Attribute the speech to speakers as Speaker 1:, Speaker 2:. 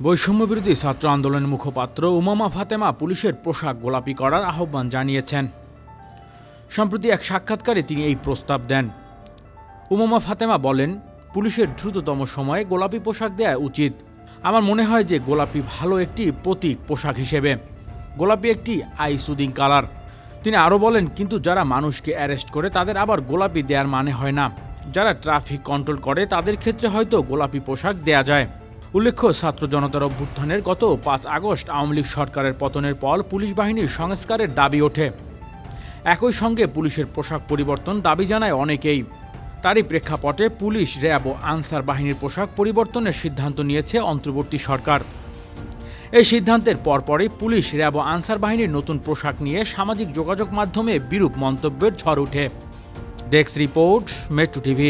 Speaker 1: বৈষম্যবিরোধী ছাত্র আন্দোলনের মুখপাত্র উমামা ফাতেমা পুলিশের পোশাক গোলাপি করার আহ্বান জানিয়েছেন। সম্প্রতি এক সাক্ষাৎকারে তিনি এই প্রস্তাব দেন। উমামা ফাতেমা বলেন, পুলিশের দ্রুততম সময়ে গোলাপি পোশাক দেয়া উচিত। আমার মনে হয় যে গোলাপি ভালো একটি প্রতীক পোশাক হিসেবে। গোলাপি একটি আই সুদিং কালার। তিনি আরও বলেন, কিন্তু যারা মানুষকে অ্যারেস্ট করে তাদের আবার গোলাপি দেওয়ার মানে হয় না। যারা ট্রাফিক কন্ট্রোল করে তাদের ক্ষেত্রে হয়তো গোলাপি পোশাক দেয়া যায়। উল্লেখ্য, ছাত্র জনতার অভ্যুত্থানের গত ৫ আগস্ট আওয়ামী লীগ সরকারের পতনের পর পুলিশ বাহিনীর সংস্কারের দাবি ওঠে। একই সঙ্গে পুলিশের পোশাক পরিবর্তন দাবি জানায় অনেকেই। তারই প্রেক্ষাপটে পুলিশ, র্যাব ও আনসার বাহিনীর পোশাক পরিবর্তনের সিদ্ধান্ত নিয়েছে অন্তর্বর্তী সরকার। এই সিদ্ধান্তের পরপরই পুলিশ, র্যাব ও আনসার বাহিনীর নতুন পোশাক নিয়ে সামাজিক যোগাযোগ মাধ্যমে বিরূপ মন্তব্যের ঝড় ওঠে। Desk report, metro TV.